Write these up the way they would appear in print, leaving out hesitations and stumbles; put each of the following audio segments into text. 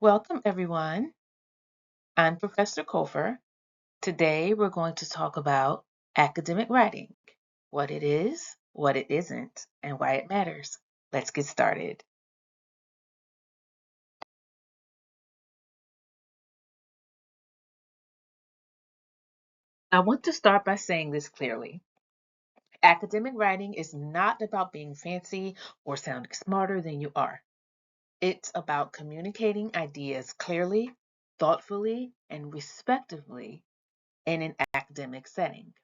Welcome, everyone. I'm Professor Kofer. Today, we're going to talk about academic writing, what it is, what it isn't, and why it matters. Let's get started. I want to start by saying this clearly. Academic writing is not about being fancy or sounding smarter than you are. It's about communicating ideas clearly, thoughtfully, and respectively in an academic setting.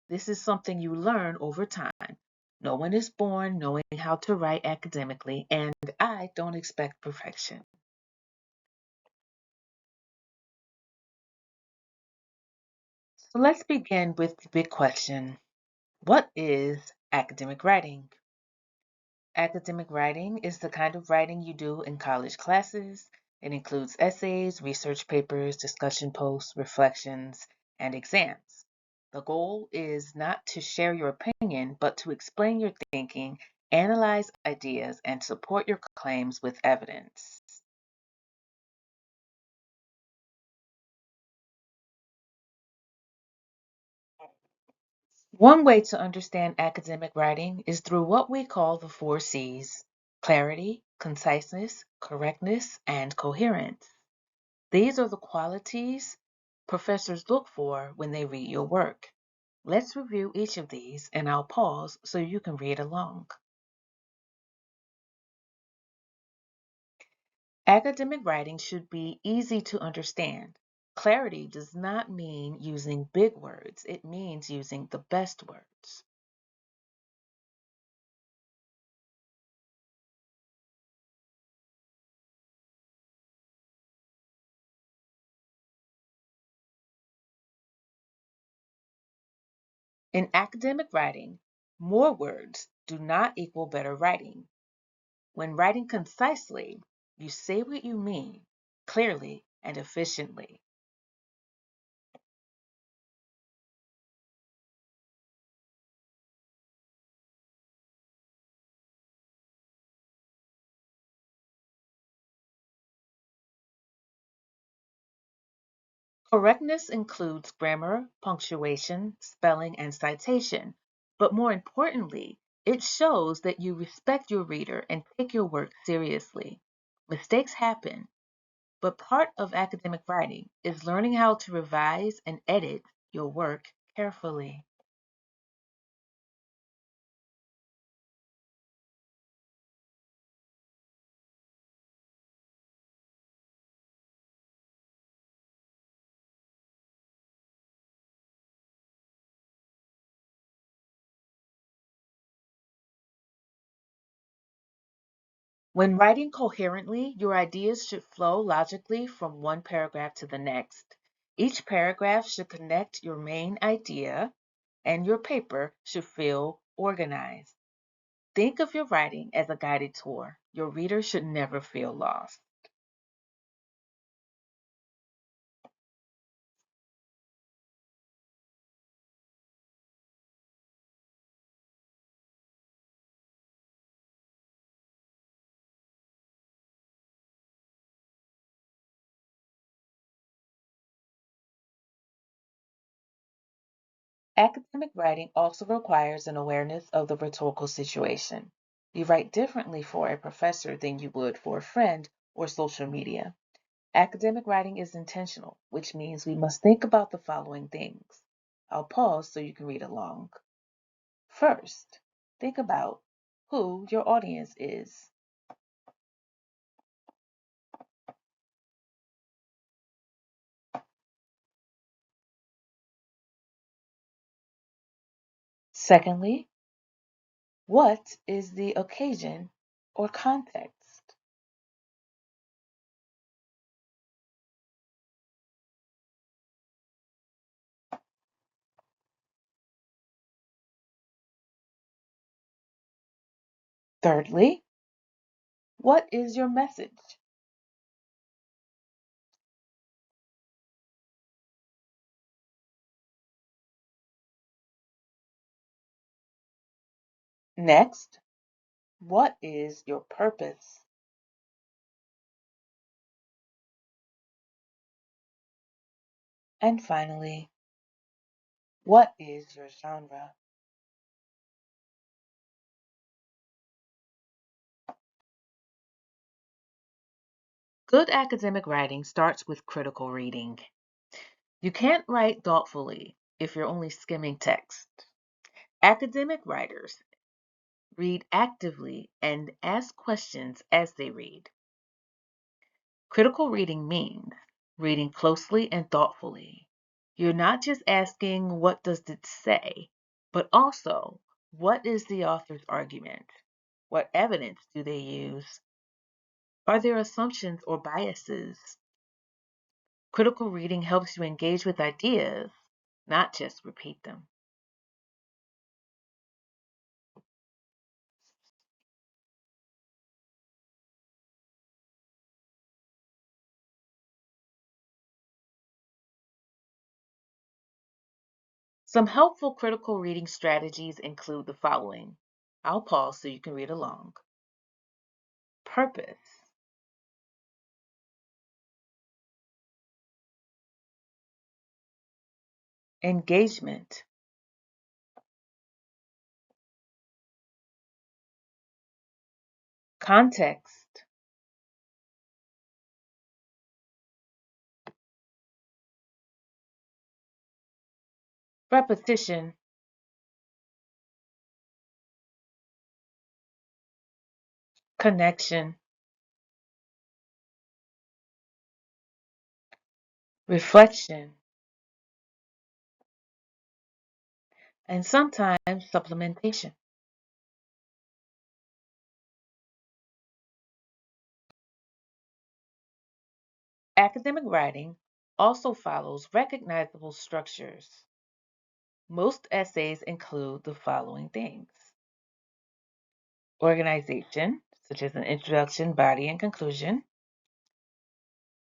This is something you learn over time. No one is born knowing how to write academically, and I don't expect perfection. So let's begin with the big question. What is academic writing? Academic writing is the kind of writing you do in college classes. It includes essays, research papers, discussion posts, reflections, and exams. The goal is not to share your opinion, but to explain your thinking, analyze ideas, and support your claims with evidence. One way to understand academic writing is through what we call the four C's: clarity, conciseness, correctness, and coherence. These are the qualities professors look for when they read your work. Let's review each of these, and I'll pause so you can read along. Academic writing should be easy to understand. Clarity does not mean using big words, it means using the best words. In academic writing, more words do not equal better writing. When writing concisely, you say what you mean clearly and efficiently. Correctness includes grammar, punctuation, spelling, and citation, but more importantly, it shows that you respect your reader and take your work seriously. Mistakes happen, but part of academic writing is learning how to revise and edit your work carefully. When writing coherently, your ideas should flow logically from one paragraph to the next. Each paragraph should connect your main idea, and your paper should feel organized. Think of your writing as a guided tour. Your reader should never feel lost. Academic writing also requires an awareness of the rhetorical situation. You write differently for a professor than you would for a friend or social media. Academic writing is intentional, which means we must think about the following things. I'll pause so you can read along. First, think about who your audience is. Secondly, what is the occasion or context? Thirdly, what is your message? Next, what is your purpose? And finally, what is your genre? Good academic writing starts with critical reading. You can't write thoughtfully if you're only skimming text. Academic writers read actively and ask questions as they read. Critical reading means reading closely and thoughtfully. You're not just asking, what does it say, but also, what is the author's argument? What evidence do they use? Are there assumptions or biases? Critical reading helps you engage with ideas, not just repeat them. Some helpful critical reading strategies include the following. I'll pause so you can read along. Purpose, engagement, context, repetition, connection, reflection, and sometimes supplementation. Academic writing also follows recognizable structures. Most essays include the following things: organization, such as an introduction, body, and conclusion,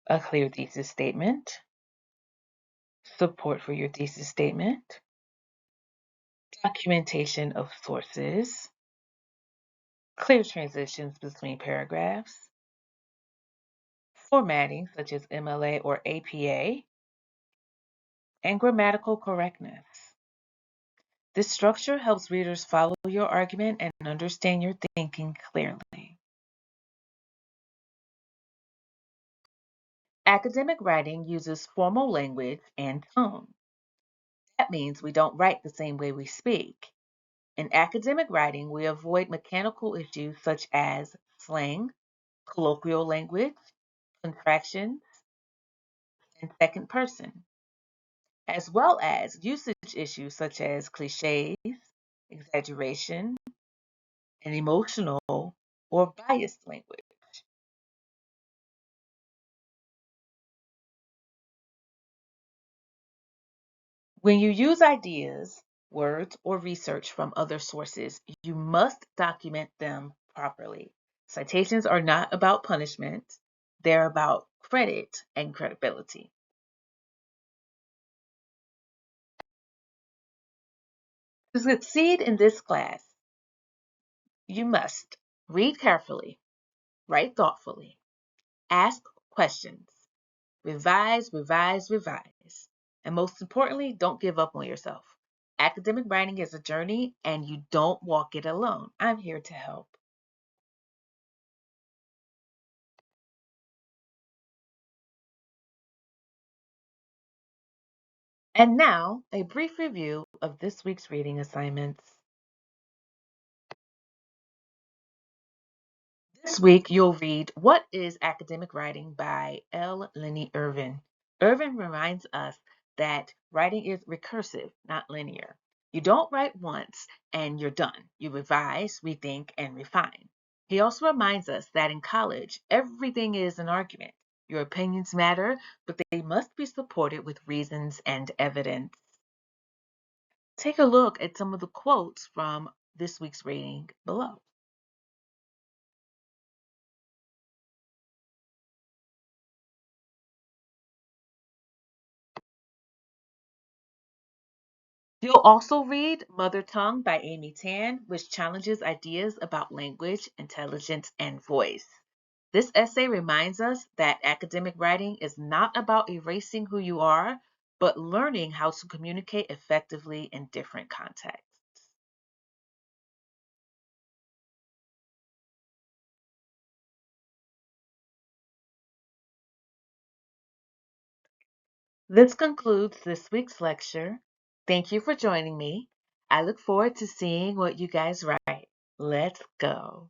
a clear thesis statement, support for your thesis statement, documentation of sources, clear transitions between paragraphs, formatting, such as MLA or APA, and grammatical correctness. This structure helps readers follow your argument and understand your thinking clearly. Academic writing uses formal language and tone. That means we don't write the same way we speak. In academic writing, we avoid mechanical issues such as slang, colloquial language, contractions, and second person, as well as usage issues such as cliches, exaggeration, and emotional or biased language. When you use ideas, words, or research from other sources, you must document them properly. Citations are not about punishment, they're about credit and credibility. To succeed in this class, you must read carefully, write thoughtfully, ask questions, revise, revise, revise, and most importantly, don't give up on yourself. Academic writing is a journey and you don't walk it alone. I'm here to help. And now, a brief review of this week's reading assignments. This week, you'll read What is Academic Writing by L. Lenny Irvin. Irvin reminds us that writing is recursive, not linear. You don't write once and you're done. You revise, rethink, and refine. He also reminds us that in college, everything is an argument. Your opinions matter, but they must be supported with reasons and evidence. Take a look at some of the quotes from this week's reading below. You'll also read Mother Tongue by Amy Tan, which challenges ideas about language, intelligence, and voice. This essay reminds us that academic writing is not about erasing who you are, but learning how to communicate effectively in different contexts. This concludes this week's lecture. Thank you for joining me. I look forward to seeing what you guys write. Let's go.